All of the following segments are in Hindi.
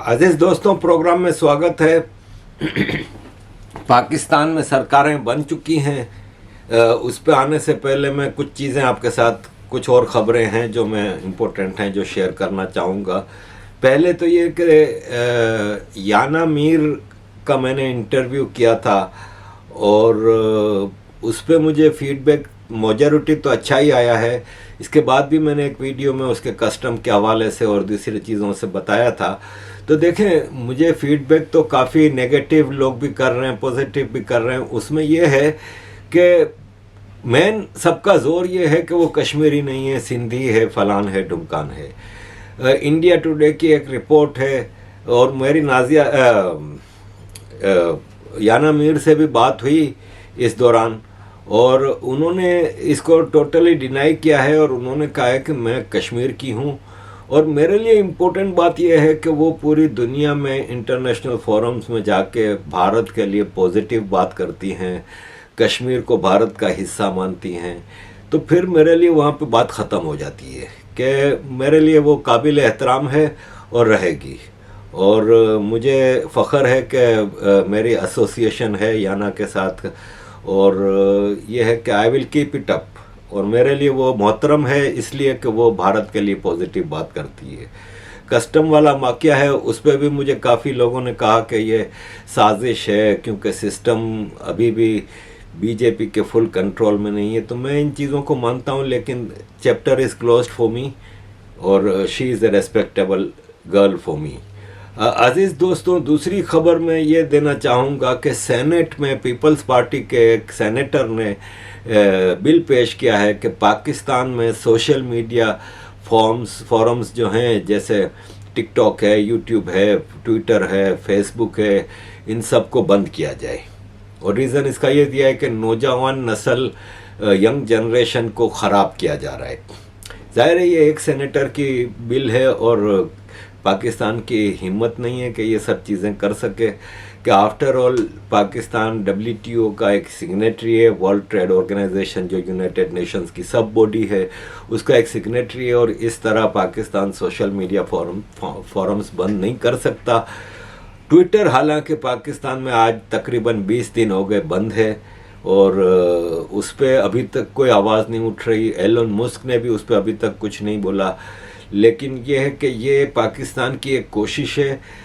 अजीज दोस्तों, प्रोग्राम में स्वागत है। पाकिस्तान में सरकारें बन चुकी हैं। उस पे आने से पहले मैं कुछ चीज़ें आपके साथ, कुछ और ख़बरें हैं जो मैं इम्पोर्टेंट हैं जो शेयर करना चाहूँगा। पहले तो ये कि याना मीर का मैंने इंटरव्यू किया था और उस पे मुझे फीडबैक मेजॉरिटी तो अच्छा ही आया है। इसके बाद भी मैंने एक वीडियो में उसके कस्टम के हवाले से और दूसरी चीज़ों से बताया था। तो देखें, मुझे फीडबैक तो काफ़ी नेगेटिव लोग भी कर रहे हैं, पॉजिटिव भी कर रहे हैं। उसमें यह है कि मेन सबका जोर ये है कि वो कश्मीरी नहीं है, सिंधी है, फलान है, ढुमकान है। इंडिया टुडे की एक रिपोर्ट है और मेरी नाजिया याना मीर से भी बात हुई इस दौरान और उन्होंने इसको टोटली डिनाई किया है और उन्होंने कहा है कि मैं कश्मीर की हूँ। और मेरे लिए इम्पोर्टेंट बात यह है कि वो पूरी दुनिया में इंटरनेशनल फोरम्स में जाके भारत के लिए पॉजिटिव बात करती हैं, कश्मीर को भारत का हिस्सा मानती हैं। तो फिर मेरे लिए वहाँ पे बात ख़त्म हो जाती है कि मेरे लिए वो काबिल एहतराम है और रहेगी। और मुझे फ़ख्र है कि मेरी एसोसिएशन है याना के साथ और ये है कि I will keep it up. और मेरे लिए वो मोहतरम है इसलिए कि वो भारत के लिए पॉजिटिव बात करती है। कस्टम वाला वाक़या है, उस पर भी मुझे काफ़ी लोगों ने कहा कि ये साजिश है क्योंकि सिस्टम अभी भी बीजेपी के फुल कंट्रोल में नहीं है। तो मैं इन चीज़ों को मानता हूँ, लेकिन chapter is closed for me और she is a respectable girl for me. अजीज़ दोस्तों, दूसरी खबर मैं ये देना चाहूँगा कि सेनेट में पीपल्स पार्टी के एक सेनेटर ने बिल पेश किया है कि पाकिस्तान में सोशल मीडिया फोरम्स जो हैं, जैसे टिकटॉक है, यूट्यूब है, ट्विटर है, फेसबुक है, इन सब को बंद किया जाए। और रीज़न इसका ये दिया है कि नौजवान नस्ल, यंग जनरेशन को ख़राब किया जा रहा है। ज़ाहिर है ये एक सेनेटर की बिल है और पाकिस्तान की हिम्मत नहीं है कि ये सब चीज़ें कर सके कि आफ्टर ऑल पाकिस्तान WTO का एक सिग्नेटरी है, वर्ल्ड ट्रेड ऑर्गेनाइजेशन जो यूनाइटेड नेशंस की सब बॉडी है, उसका एक सिग्नेटरी है। और इस तरह पाकिस्तान सोशल मीडिया फोरम्स बंद नहीं कर सकता। ट्विटर हालांकि पाकिस्तान में आज तकरीबन 20 दिन हो गए बंद है और उस पर अभी तक कोई आवाज़ नहीं उठ रही। एलन मस्क ने भी उस पर अभी तक कुछ नहीं बोला। लेकिन ये है कि ये पाकिस्तान की एक कोशिश है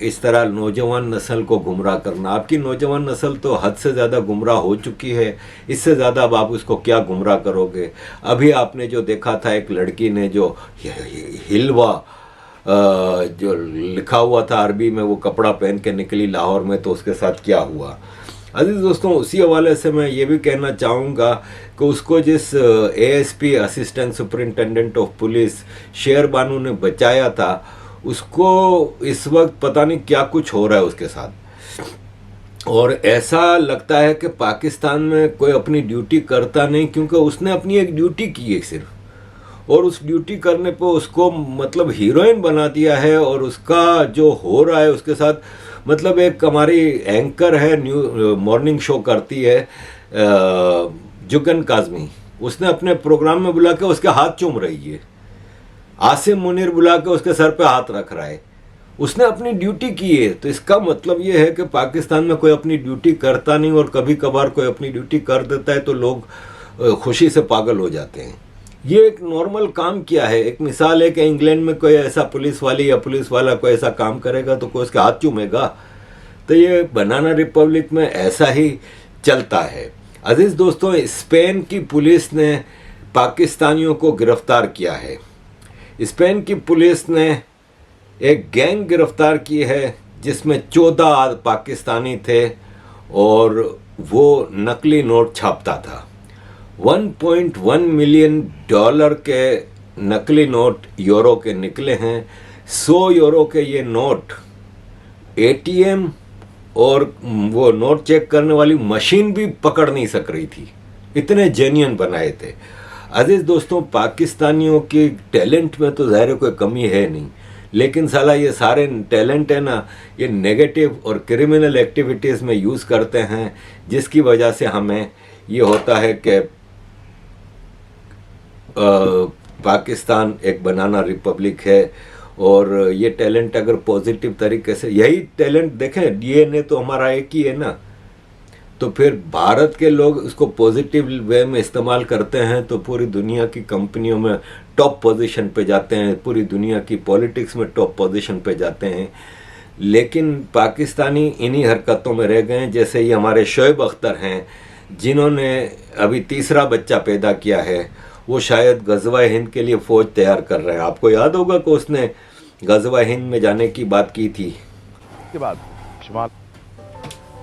इस तरह नौजवान नस्ल को गुमराह करना। आपकी नौजवान नस्ल तो हद से ज़्यादा गुमराह हो चुकी है, इससे ज़्यादा अब आप उसको क्या गुमराह करोगे। अभी आपने जो देखा था एक लड़की ने जो हिलवा जो लिखा हुआ था अरबी में, वो कपड़ा पहन के निकली लाहौर में, तो उसके साथ क्या हुआ। अजीज़ दोस्तों, उसी हवाले से मैं ये भी कहना चाहूँगा कि उसको जिस ASP assistant superintendent of police शेर बानू ने बचाया था, उसको इस वक्त पता नहीं क्या कुछ हो रहा है उसके साथ। और ऐसा लगता है कि पाकिस्तान में कोई अपनी ड्यूटी करता नहीं, क्योंकि उसने अपनी एक ड्यूटी की है सिर्फ, और उस ड्यूटी करने पे उसको मतलब हीरोइन बना दिया है। और उसका जो हो रहा है उसके साथ, मतलब एक हमारी एंकर है, न्यू मॉर्निंग शो करती है जुगन काजमी, उसने अपने प्रोग्राम में बुला के उसके हाथ चूम रही है। आसिम मुनीर बुला के उसके सर पे हाथ रख रहा है। उसने अपनी ड्यूटी की है। तो इसका मतलब ये है कि पाकिस्तान में कोई अपनी ड्यूटी करता नहीं, और कभी कभार कोई अपनी ड्यूटी कर देता है तो लोग खुशी से पागल हो जाते हैं। ये एक नॉर्मल काम किया है। एक मिसाल है कि इंग्लैंड में कोई ऐसा पुलिस वाली या पुलिस वाला कोई ऐसा काम करेगा तो कोई उसके हाथ चूमेगा। तो ये बनाना रिपब्लिक में ऐसा ही चलता है। अजीज दोस्तों, स्पेन की पुलिस ने पाकिस्तानियों को गिरफ्तार किया है। स्पेन की पुलिस ने एक गैंग गिरफ्तार की है जिसमें 14 पाकिस्तानी थे और वो नकली नोट छापता था। $1.1 मिलियन के नकली नोट यूरो के निकले हैं। 100 यूरो के ये नोट ATM और वो नोट चेक करने वाली मशीन भी पकड़ नहीं सक रही थी, इतने जेन्युइन बनाए थे। अजीज दोस्तों, पाकिस्तानियों की टैलेंट में तो ज़ाहिर कोई कमी है नहीं, लेकिन साला ये सारे टैलेंट है ना, ये नेगेटिव और क्रिमिनल एक्टिविटीज़ में यूज़ करते हैं, जिसकी वजह से हमें ये होता है कि पाकिस्तान एक बनाना रिपब्लिक है और ये टैलेंट अगर पॉजिटिव तरीके से, यही टैलेंट देखें, डीएनए तो हमारा एक ही है ना, तो फिर भारत के लोग उसको पॉजिटिव वे में इस्तेमाल करते हैं तो पूरी दुनिया की कंपनियों में टॉप पोजीशन पे जाते हैं, पूरी दुनिया की पॉलिटिक्स में टॉप पोजीशन पे जाते हैं। लेकिन पाकिस्तानी इन्हीं हरकतों में रह गए हैं। जैसे ये हमारे शोएब अख्तर हैं, जिन्होंने अभी तीसरा बच्चा पैदा किया है, वो शायद गज़वा हिंद के लिए फ़ौज तैयार कर रहे हैं। आपको याद होगा कि उसने गज़वा हिंद में जाने की बात की थी के बाद शुमाल,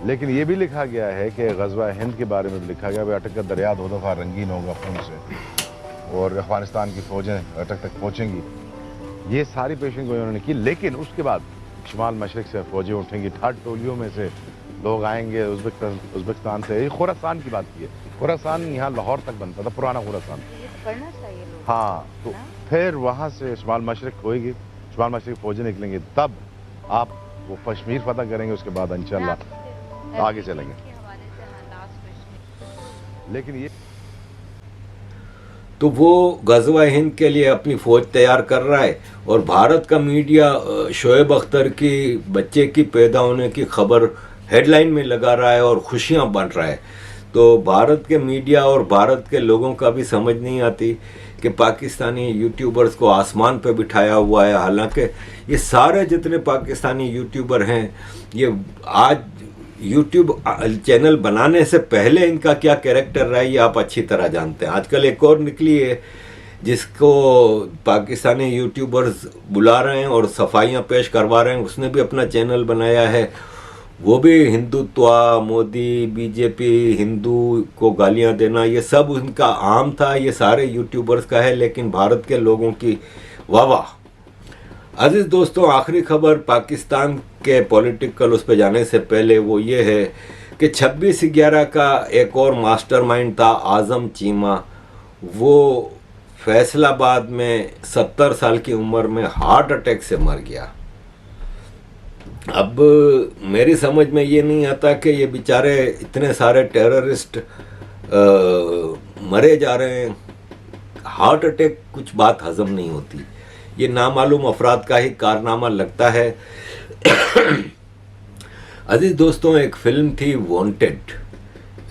लेकिन ये भी लिखा गया है कि गज़वा हिंद के बारे में भी लिखा गया, अटक का दरिया दो दफ़ा रंगीन होगा खून से और अफगानिस्तान की फ़ौजें अटक तक पहुँचेंगी। ये सारी पेशिंग गोई उन्होंने की। लेकिन उसके बाद शुमाल मशरक़ से फ़ौजें उठेंगी, 8 टोलियों में से लोग आएंगे उज़्बेकिस्तान से। ये खुरासान की बात की है, खुरासान यहाँ लाहौर तक बनता था, पुराना खुरासान। हाँ, तो फिर वहाँ से शुमाल मशरक़ होएगी, शुमाल मशरक़ फ़ौजें निकलेंगी, तब आप वो कश्मीर फतह करेंगे, उसके बाद इंशाल्लाह आगे चलेंगे। लेकिन ये तो वो गज़वा हिंद के लिए अपनी फ़ौज तैयार कर रहा है और भारत का मीडिया शोएब अख्तर की बच्चे की पैदा होने की खबर हेडलाइन में लगा रहा है और खुशियां बांट रहा है। तो भारत के मीडिया और भारत के लोगों का भी समझ नहीं आती कि पाकिस्तानी यूट्यूबर्स को आसमान पे बिठाया हुआ है। हालांकि ये सारे जितने पाकिस्तानी यूट्यूबर हैं, ये आज यूट्यूब चैनल बनाने से पहले इनका क्या कैरेक्टर रहा है ये आप अच्छी तरह जानते हैं। आजकल एक और निकली है जिसको पाकिस्तानी यूट्यूबर्स बुला रहे हैं और सफाइयाँ पेश करवा रहे हैं, उसने भी अपना चैनल बनाया है। वो भी हिंदुत्व, मोदी, बीजेपी, हिंदू को गालियां देना, ये सब उनका आम था, ये सारे यूट्यूबर्स का है। लेकिन भारत के लोगों की वाह वाह। अजीज दोस्तों, आखिरी खबर पाकिस्तान के पॉलिटिकल उस पर जाने से पहले वो ये है कि 26/11 का एक और मास्टरमाइंड था, आज़म चीमा। वो फैसलाबाद में 70 साल की उम्र में हार्ट अटैक से मर गया। अब मेरी समझ में ये नहीं आता कि ये बेचारे इतने सारे टेररिस्ट मरे जा रहे हैं, हार्ट अटैक कुछ बात हजम नहीं होती। ये नामालूम अफराद का ही कारनामा लगता है। अजीज दोस्तों, एक फिल्म थी वांटेड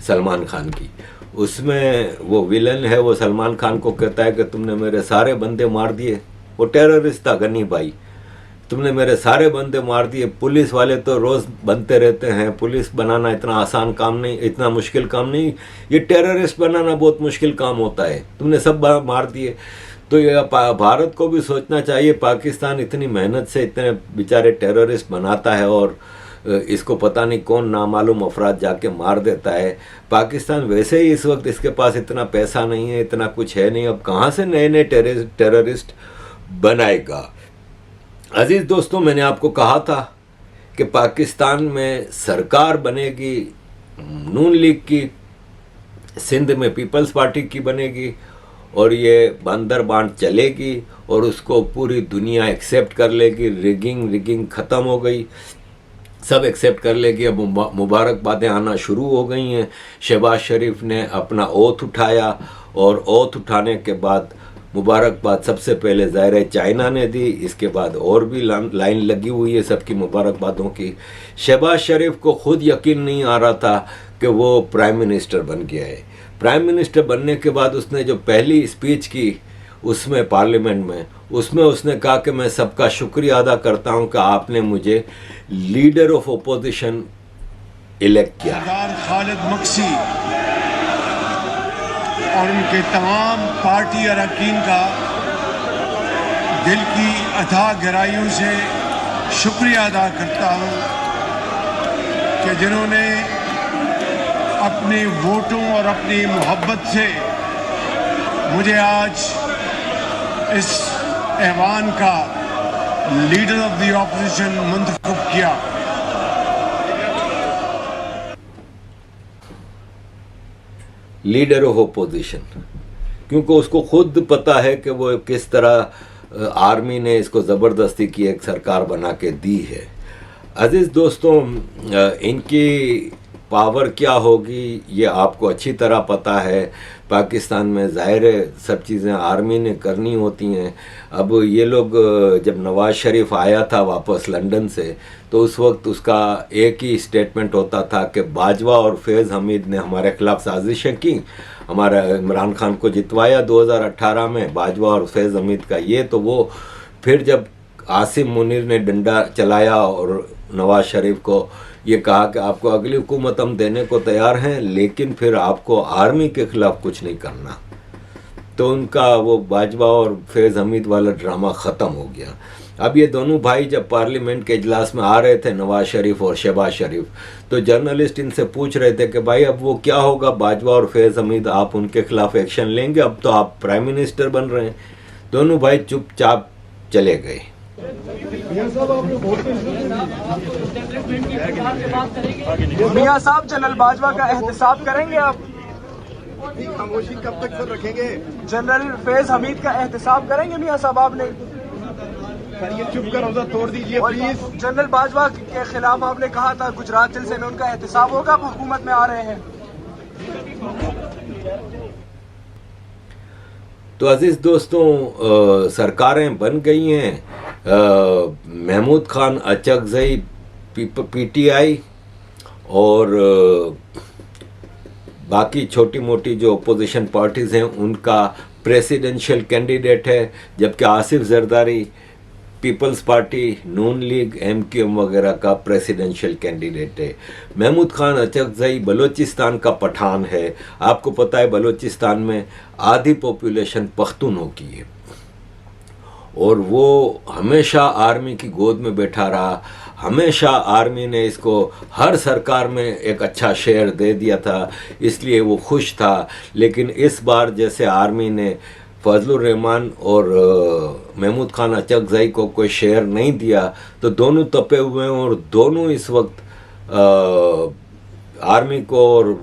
सलमान खान की, उसमें वो विलन है, वो सलमान खान को कहता है कि तुमने मेरे सारे बंदे मार दिए। वो टेररिस्ट था गनी भाई, तुमने मेरे सारे बंदे मार दिए। पुलिस वाले तो रोज़ बनते रहते हैं, पुलिस बनाना इतना आसान काम नहीं, इतना मुश्किल काम नहीं, ये टेररिस्ट बनाना बहुत मुश्किल काम होता है, तुमने सब मार दिए। तो ये भारत को भी सोचना चाहिए, पाकिस्तान इतनी मेहनत से इतने बेचारे टेररिस्ट बनाता है और इसको पता नहीं कौन नामालूम अफराद जाके मार देता है। पाकिस्तान वैसे ही इस वक्त इसके पास इतना पैसा नहीं है, इतना कुछ है नहीं, अब कहाँ से नए नए टेररिस्ट बनाएगा। अजीज दोस्तों, मैंने आपको कहा था कि पाकिस्तान में सरकार बनेगी नून लीग की, सिंध में पीपल्स पार्टी की बनेगी और ये बंदर बांट चलेगी और उसको पूरी दुनिया एक्सेप्ट कर लेगी। रिगिंग ख़त्म हो गई, सब एक्सेप्ट कर लेगी। अब मुबारकबादें आना शुरू हो गई हैं। शहबाज शरीफ ने अपना ओथ उठाया और ओथ उठाने के बाद मुबारकबाद सबसे पहले ज़ाहिर है चाइना ने दी, इसके बाद और भी लाइन लगी हुई है सबकी मुबारकबादों की। शहबाज शरीफ को खुद यकीन नहीं आ रहा था कि वो प्राइम मिनिस्टर बन गया है। प्राइम मिनिस्टर बनने के बाद उसने जो पहली स्पीच की उसमें पार्लियामेंट में, उसमें उसने कहा कि मैं सबका शुक्रिया अदा करता हूं कि आपने मुझे लीडर ऑफ ओपोजिशन इलेक्ट किया। खालिद मक्सी और उनके तमाम पार्टी अरकान का दिल की अथाह गहराइयों से शुक्रिया अदा करता हूं कि जिन्होंने अपने वोटों और अपनी मोहब्बत से मुझे आज इस ऐवान का लीडर ऑफ द ऑपोजिशन मुंतखब किया। लीडर ऑफ ओपोजिशन, क्योंकि उसको खुद पता है कि वो किस तरह आर्मी ने इसको ज़बरदस्ती की एक सरकार बना के दी है। अजीज़ दोस्तों, इनकी पावर क्या होगी ये आपको अच्छी तरह पता है। पाकिस्तान में ज़ाहिर है सब चीज़ें आर्मी ने करनी होती हैं। अब ये लोग जब नवाज़ शरीफ आया था वापस लंदन से, तो उस वक्त उसका एक ही स्टेटमेंट होता था कि बाजवा और फैज़ हमीद ने हमारे खिलाफ साजिशें की, हमारा इमरान खान को जितवाया 2018 में बाजवा और फैज़ हमीद का ये। तो वो फिर जब आसिम मुनीर ने डंडा चलाया और नवाज़ शरीफ को ये कहा कि आपको अगली हुकूमत हम देने को तैयार हैं, लेकिन फिर आपको आर्मी के खिलाफ कुछ नहीं करना, तो उनका वो बाजवा और फैज़ हमीद वाला ड्रामा ख़त्म हो गया। अब ये दोनों भाई जब पार्लियामेंट के इजलास में आ रहे थे, नवाज शरीफ और शहबाज शरीफ, तो जर्नलिस्ट इनसे पूछ रहे थे कि भाई अब वो क्या होगा, बाजवा और फैज़ हमीद, आप उनके खिलाफ एक्शन लेंगे? अब तो आप प्राइम मिनिस्टर बन रहे हैं। दोनों भाई चुपचाप चले गए। मियां साहब, जनरल बाजवा का एहतसाब करेंगे आप? खामोशी कब तक सर रखेंगे? जनरल फैज हमीद का एहतसाब करेंगे मियां साहब आपने? सर ये चुप कर रोजा तोड़ दीजिए प्लीज। जनरल बाजवा के खिलाफ आपने कहा था गुजरात जलसे में उनका एहतसाब होगा, आप हुकूमत में आ रहे हैं। तो अजीज दोस्तों, सरकारें बन गई हैं। महमूद खान अचकजई पीटीआई और बाकी छोटी मोटी जो अपोजिशन पार्टीज़ हैं उनका प्रेसिडेंशियल कैंडिडेट है, जबकि आसिफ जरदारी पीपल्स पार्टी, नून लीग, एमक्यूएम वगैरह का प्रेसिडेंशियल कैंडिडेट है। महमूद खान अचकजई बलूचिस्तान का पठान है। आपको पता है बलूचिस्तान में आधी पॉपुलेशन पख्तूनों की है और वो हमेशा आर्मी की गोद में बैठा रहा। हमेशा आर्मी ने इसको हर सरकार में एक अच्छा शेयर दे दिया था, इसलिए वो खुश था। लेकिन इस बार जैसे आर्मी ने फजलुर रहमान और महमूद खान अचकजई को कोई शेयर नहीं दिया, तो दोनों तपे हुए हैं और दोनों इस वक्त आर्मी को और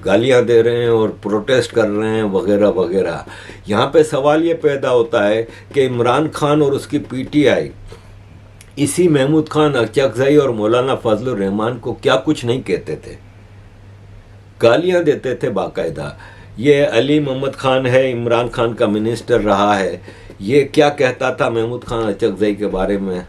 गालियां दे रहे हैं और प्रोटेस्ट कर रहे हैं वगैरह वगैरह। यहाँ पे सवाल ये पैदा होता है कि इमरान खान और उसकी पीटीआई इसी महमूद खान अचकजई और मौलाना फजलुर रहमान को क्या कुछ नहीं कहते थे, गालियां देते थे बाकायदा। ये अली मोहम्मद खान है, इमरान खान का मिनिस्टर रहा है, ये क्या कहता था महमूद खान अचकजई के बारे में?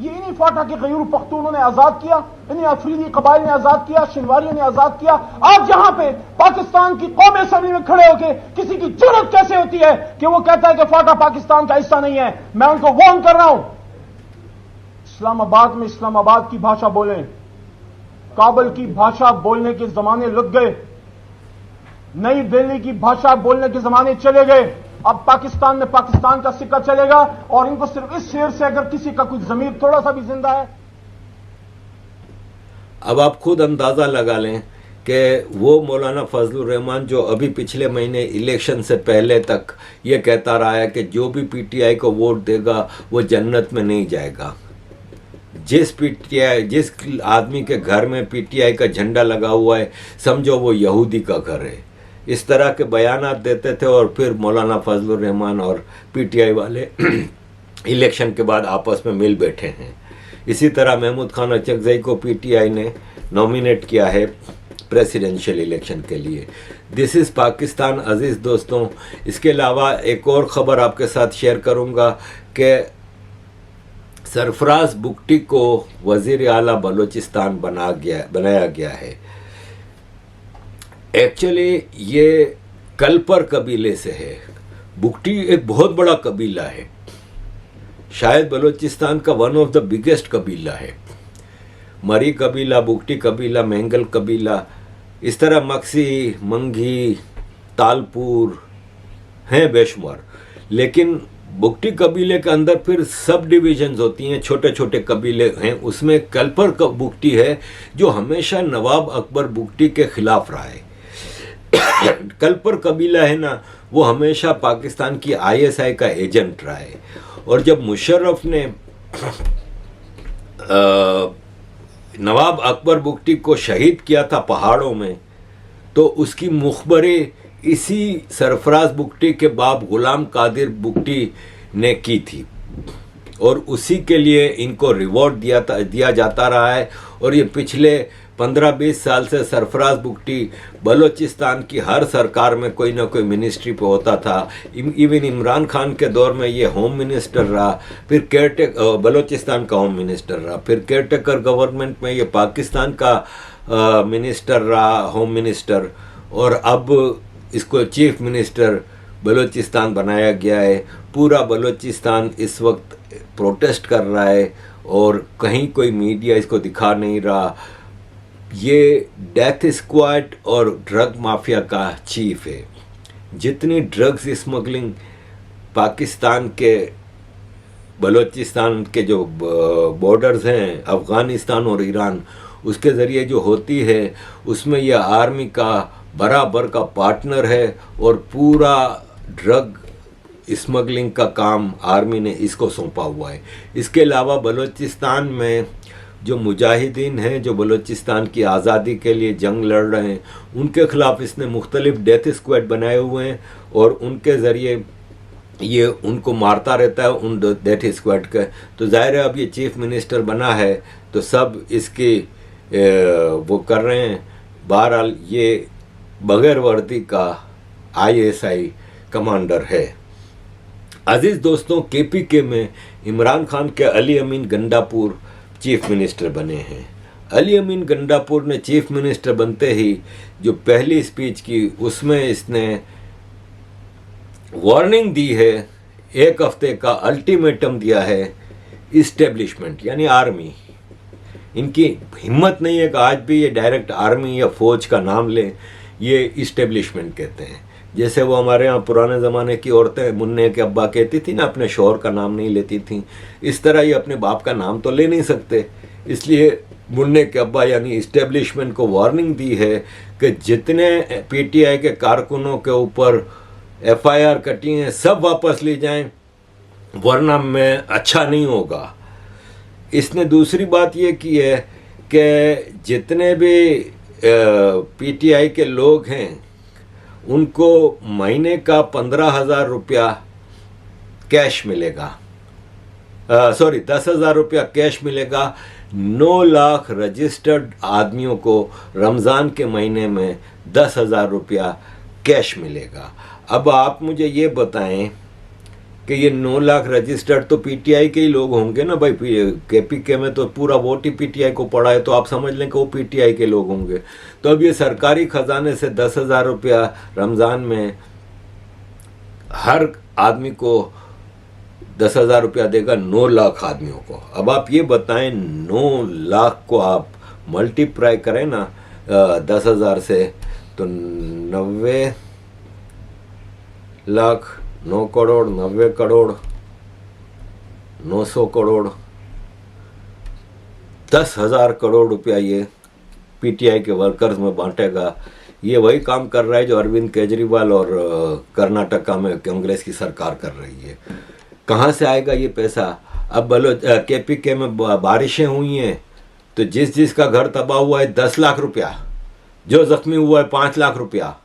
ये इन्हीं फाटा के गयूर पख्तूनों ने आजाद किया, इन्हीं अफरीदी कबाइल ने आजाद किया, शिनवारियों ने आजाद किया। आज यहाँ पे पाकिस्तान की कौमी असेंबली में खड़े होकर किसी की जुर्रत कैसे होती है कि वो कहता है कि फाटा पाकिस्तान का हिस्सा नहीं है? मैं उनको वार्न कर रहा हूं, इस्लामाबाद में इस्लामाबाद की भाषा बोलें, काबुल की भाषा बोलने के जमाने लग गए, नई दिल्ली की भाषा बोलने के जमाने चले गए। अब पाकिस्तान में पाकिस्तान का सिक्का चलेगा और इनको सिर्फ इस शेर से अगर किसी का कुछ जमीर थोड़ा सा भी जिंदा है। अब आप खुद अंदाजा लगा लें कि वो मौलाना फजलुर रहमान जो अभी पिछले महीने इलेक्शन से पहले तक ये कहता रहा है कि जो भी पीटीआई को वोट देगा वो जन्नत में नहीं जाएगा। जिस आदमी के घर में पीटीआई का झंडा लगा हुआ है समझो वो यहूदी का घर है। इस तरह के बयानात देते थे और फिर मौलाना फजलुर रहमान और पीटीआई वाले इलेक्शन के बाद आपस में मिल बैठे हैं। इसी तरह महमूद खान अचकजई को पीटीआई ने नॉमिनेट किया है प्रेसिडेंशियल इलेक्शन के लिए। दिस इज़ पाकिस्तान अजीज़ दोस्तों। इसके अलावा एक और ख़बर आपके साथ शेयर करूँगा कि सरफराज बुगटी को वज़ीर आला बलूचिस्तान बनाया गया है। एक्चुअली ये कलपर कबीले से है। बुगटी एक बहुत बड़ा कबीला है, शायद बलूचिस्तान का वन ऑफ द बिगेस्ट कबीला है। मरी कबीला, बुगटी कबीला, मेंगल कबीला, इस तरह मक्सी, मंगी, तालपुर हैं बेशुमार। लेकिन बुगटी कबीले के अंदर फिर सब डिविजन्स होती हैं, छोटे छोटे कबीले हैं। उसमें कलपर बुगटी है जो हमेशा नवाब अकबर बुगटी के खिलाफ रहा है। कलपर कबीला है ना, वो हमेशा पाकिस्तान की आईएसआई का एजेंट रहा है। और जब मुशर्रफ ने नवाब अकबर बुगटी को शहीद किया था पहाड़ों में, तो उसकी मुखबरी इसी सरफराज बुगटी के बाप गुलाम कादिर बुगटी ने की थी और उसी के लिए इनको रिवॉर्ड दिया जाता रहा है। और ये पिछले 15-20 साल से सरफराज बुगटी बलूचिस्तान की हर सरकार में कोई ना कोई मिनिस्ट्री पे होता था। इवन इमरान खान के दौर में ये होम मिनिस्टर रहा, फिर बलूचिस्तान का होम मिनिस्टर रहा, फिर केयरटेकर गवर्नमेंट में ये पाकिस्तान का मिनिस्टर रहा, होम मिनिस्टर, और अब इसको चीफ मिनिस्टर बलूचिस्तान बनाया गया है। पूरा बलूचिस्तान इस वक्त प्रोटेस्ट कर रहा है और कहीं कोई मीडिया इसको दिखा नहीं रहा। ये डेथ स्क्वाड और ड्रग माफिया का चीफ है। जितनी ड्रग्स स्मगलिंग पाकिस्तान के बलूचिस्तान के जो बॉर्डर्स हैं अफ़गानिस्तान और ईरान, उसके ज़रिए जो होती है, उसमें यह आर्मी का बराबर का पार्टनर है और पूरा ड्रग स्मगलिंग का काम आर्मी ने इसको सौंपा हुआ है। इसके अलावा बलूचिस्तान में जो मुजाहिदीन हैं, जो बलूचिस्तान की आज़ादी के लिए जंग लड़ रहे हैं, उनके ख़िलाफ़ इसने मुख्तलिफ डेथ स्क्वाड बनाए हुए हैं और उनके ज़रिए ये उनको मारता रहता है, उन डेथ स्क्वाड के। तो ज़ाहिर है अब ये चीफ मिनिस्टर बना है तो सब इसकी वो कर रहे हैं। बहरहाल ये बगैर वर्दी का ISI कमांडर है। अजीज़ दोस्तों, KPK में इमरान खान के अली अमीन गंडापुर चीफ मिनिस्टर बने हैं। अली अमीन गंडापुर ने चीफ मिनिस्टर बनते ही जो पहली स्पीच की, उसमें इसने वार्निंग दी है, 1 हफ्ते का अल्टीमेटम दिया है इस्टेब्लिशमेंट यानी आर्मी। इनकी हिम्मत नहीं है कि आज भी ये डायरेक्ट आर्मी या फौज का नाम लें, ये इस्टेब्लिशमेंट कहते हैं। जैसे वो हमारे यहाँ पुराने ज़माने की औरतें मुन्ने के अब्बा कहती थी ना, अपने शौहर का नाम नहीं लेती थी, इस तरह ये अपने बाप का नाम तो ले नहीं सकते। इसलिए मुन्ने के अब्बा यानी इस्टेब्लिशमेंट को वार्निंग दी है कि जितने PTI के कारकुनों के ऊपर FIR कटी हैं सब वापस ले जाएं, वरना में अच्छा नहीं होगा। इसने दूसरी बात ये की है कि जितने भी PTI के लोग हैं उनको महीने का 15,000 रुपया कैश मिलेगा, 10,000 रुपया कैश मिलेगा। 9 लाख रजिस्टर्ड आदमियों को रमज़ान के महीने में 10,000 रुपया कैश मिलेगा। अब आप मुझे ये बताएं कि ये 9 लाख रजिस्टर्ड तो PTI के ही लोग होंगे ना भाई। KPK में तो पूरा वोट ही PTI को पड़ा है, तो आप समझ लें कि वो PTI के लोग होंगे। तो अब ये सरकारी खजाने से 10,000 रुपया रमज़ान में हर आदमी को 10,000 रुपया देगा 9 लाख आदमियों को। अब आप ये बताएं 9 लाख को आप मल्टीप्लाई करें ना 10,000 से, तो 90 लाख, 9 करोड़, 90 करोड़, 900 करोड़, 10,000 करोड़ रुपया ये PTI के वर्कर्स में बांटेगा। ये वही काम कर रहा है जो अरविंद केजरीवाल और कर्नाटका में कांग्रेस की सरकार कर रही है। कहाँ से आएगा ये पैसा? अब KPK में बारिशें हुई हैं तो जिस का घर तबाह हुआ है 10 लाख रुपया, जो जख्मी हुआ है 5 लाख रुपया,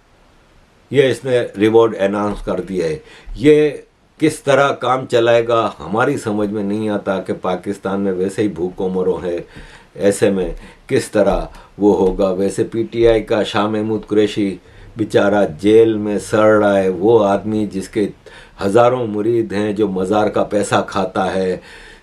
ये इसने रिवॉर्ड अनाउंस कर दिया है। ये किस तरह काम चलाएगा हमारी समझ में नहीं आता कि पाकिस्तान में वैसे ही भूखमरो है, ऐसे में किस तरह वो होगा। वैसे PTI का शाह महमूद कुरैशी बेचारा जेल में सड़ रहा है, वो आदमी जिसके हज़ारों मुरीद हैं, जो मज़ार का पैसा खाता है,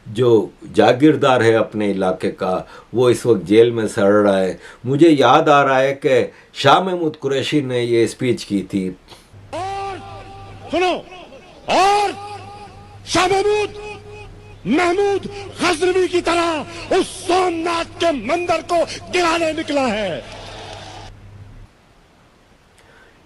जो जागीरदार है अपने इलाके का, वो इस वक्त जेल में सड़ रहा है। मुझे याद आ रहा है कि शाह महमूद कुरैशी ने ये स्पीच की थी। और सुनो, और शाह महमूद गजनवी की तरह उस सोमनाथ के मंदिर को गिराने निकला है।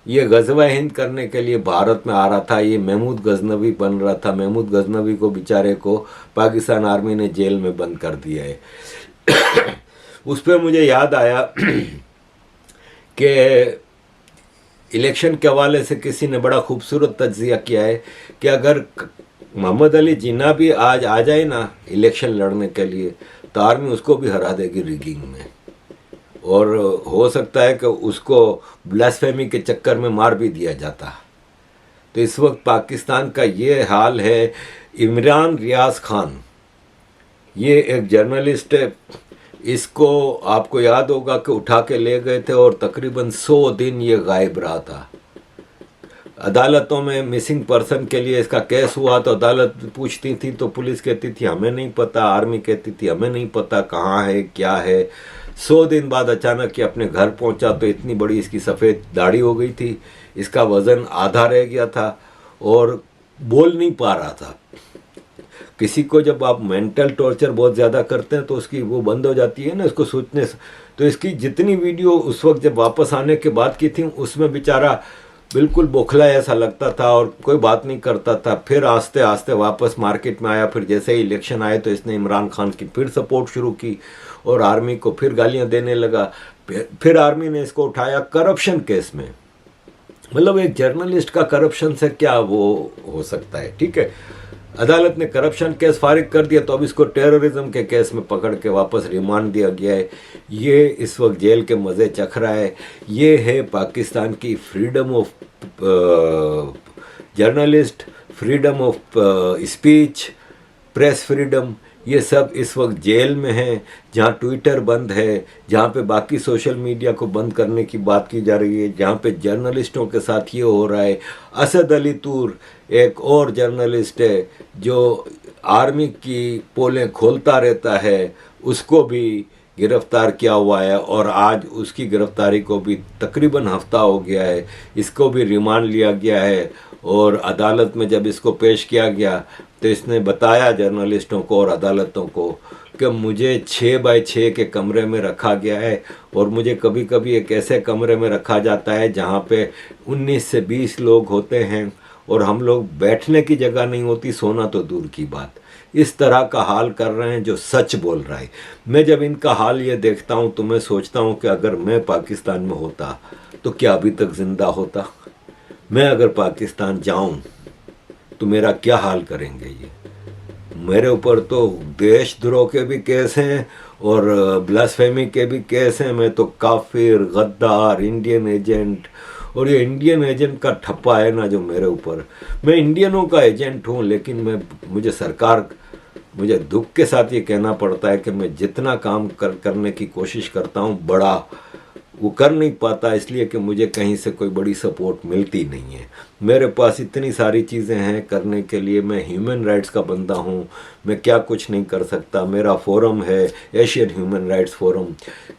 ये गजवा हिंद करने के लिए भारत में आ रहा था, ये महमूद गजनवी बन रहा था। महमूद गजनवी को बेचारे को पाकिस्तान आर्मी ने जेल में बंद कर दिया है। उस पर मुझे याद आया कि इलेक्शन के हवाले से किसी ने बड़ा खूबसूरत तज्जिया किया है कि अगर मोहम्मद अली जिन्ना भी आज आ जाए ना इलेक्शन लड़ने के लिए, तो आर्मी उसको भी हरा देगी रिगिंग में, और हो सकता है कि उसको ब्लास्फेमी के चक्कर में मार भी दिया जाता। तो इस वक्त पाकिस्तान का ये हाल है। इमरान रियाज खान, ये एक जर्नलिस्ट है, इसको आपको याद होगा कि उठा के ले गए थे और तकरीबन 100 दिन ये गायब रहा था। अदालतों में मिसिंग पर्सन के लिए इसका केस हुआ तो अदालत पूछती थी तो पुलिस कहती थी हमें नहीं पता, आर्मी कहती थी हमें नहीं पता कहाँ है क्या है। 100 दिन बाद अचानक ये अपने घर पहुंचा तो इतनी बड़ी इसकी सफ़ेद दाढ़ी हो गई थी, इसका वज़न आधा रह गया था और बोल नहीं पा रहा था। किसी को जब आप मेंटल टॉर्चर बहुत ज़्यादा करते हैं तो उसकी वो बंद हो जाती है ना, इसको सोचने से। तो इसकी जितनी वीडियो उस वक्त जब वापस आने के बाद की थी उसमें बेचारा बिल्कुल बौखला ऐसा लगता था और कोई बात नहीं करता था। फिर आस्ते आस्ते वापस मार्केट में आया। फिर जैसे ही इलेक्शन आए तो इसने इमरान खान की फिर सपोर्ट शुरू की और आर्मी को फिर गालियां देने लगा। फिर आर्मी ने इसको उठाया करप्शन केस में। मतलब एक जर्नलिस्ट का करप्शन से क्या वो हो सकता है, ठीक है। अदालत ने करप्शन केस फारिग कर दिया तो अब इसको टेररिज्म के केस में पकड़ के वापस रिमांड दिया गया है। ये इस वक्त जेल के मज़े चख रहा है। ये है पाकिस्तान की freedom of journalist, freedom of speech, press freedom, ये सब इस वक्त जेल में हैं। जहाँ ट्विटर बंद है, जहाँ पे बाकी सोशल मीडिया को बंद करने की बात की जा रही है, जहाँ पे जर्नलिस्टों के साथ ये हो रहा है। असद अली तूर एक और जर्नलिस्ट है जो आर्मी की पोलें खोलता रहता है, उसको भी गिरफ्तार किया हुआ है और आज उसकी गिरफ्तारी को भी तकरीबन हफ्ता हो गया है। इसको भी रिमांड लिया गया है और अदालत में जब इसको पेश किया गया तो इसने बताया जर्नलिस्टों को और अदालतों को कि मुझे 6x6 के कमरे में रखा गया है और मुझे कभी कभी एक ऐसे कमरे में रखा जाता है जहाँ पे 19 से 20 लोग होते हैं और हम लोग बैठने की जगह नहीं होती, सोना तो दूर की बात। इस तरह का हाल कर रहे हैं जो सच बोल रहा है। मैं जब इनका हाल ये देखता हूँ तो मैं सोचता हूँ कि अगर मैं पाकिस्तान में होता तो क्या अभी तक जिंदा होता। मैं अगर पाकिस्तान जाऊँ तो मेरा क्या हाल करेंगे ये। मेरे ऊपर तो देशद्रोह के भी केस हैं और ब्लास्फेमी के भी केस हैं। मैं तो काफिर, गद्दार, इंडियन एजेंट, और ये इंडियन एजेंट का ठप्पा है ना जो मेरे ऊपर। मैं इंडियनों का एजेंट हूँ लेकिन मुझे दुख के साथ ये कहना पड़ता है कि मैं जितना काम करने की कोशिश करता हूँ बड़ा वो कर नहीं पाता, इसलिए कि मुझे कहीं से कोई बड़ी सपोर्ट मिलती नहीं है। मेरे पास इतनी सारी चीज़ें हैं करने के लिए। मैं ह्यूमन राइट्स का बंदा हूँ, मैं क्या कुछ नहीं कर सकता। मेरा फोरम है एशियन ह्यूमन राइट्स फोरम,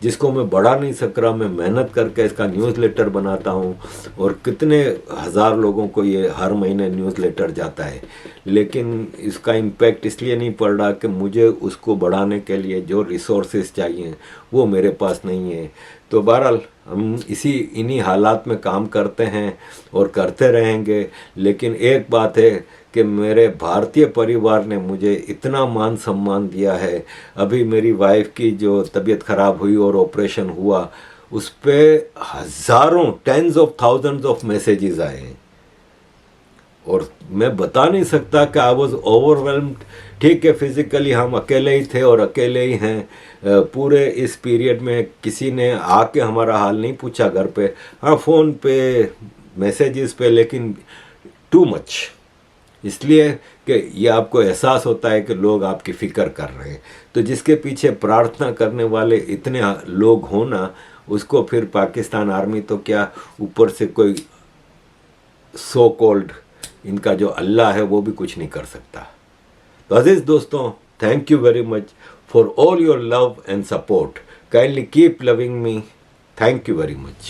जिसको मैं बढ़ा नहीं सक रहा। मैं मेहनत करके इसका न्यूज़लेटर बनाता हूँ और कितने हज़ार लोगों को ये हर महीने न्यूज़लेटर जाता है, लेकिन इसका इम्पैक्ट इसलिए नहीं पड़ रहा कि मुझे उसको बढ़ाने के लिए जो रिसोर्सेज चाहिए वो मेरे पास नहीं है। तो बहरहाल हम इन्हीं हालात में काम करते हैं और करते रहेंगे। लेकिन एक बात है कि मेरे भारतीय परिवार ने मुझे इतना मान सम्मान दिया है। अभी मेरी वाइफ की जो तबीयत ख़राब हुई और ऑपरेशन हुआ, उस पर हज़ारों, tens of thousands of messages आए हैं और मैं बता नहीं सकता कि आई वॉज ओवरवेल्म्ड। ठीक है, फिज़िकली हम अकेले ही थे और अकेले ही हैं पूरे इस पीरियड में। किसी ने आके हमारा हाल नहीं पूछा घर पे, हाँ फ़ोन पे, मैसेजेस पे, लेकिन टू मच, इसलिए कि ये आपको एहसास होता है कि लोग आपकी फ़िक्र कर रहे हैं। तो जिसके पीछे प्रार्थना करने वाले इतने लोग हों ना, उसको फिर पाकिस्तान आर्मी तो क्या, ऊपर से कोई सो कॉल्ड इनका जो अल्लाह है वो भी कुछ नहीं कर सकता। तो अजीज दोस्तों, thank you very much for all your love and support. Kindly keep loving me. Thank you very much.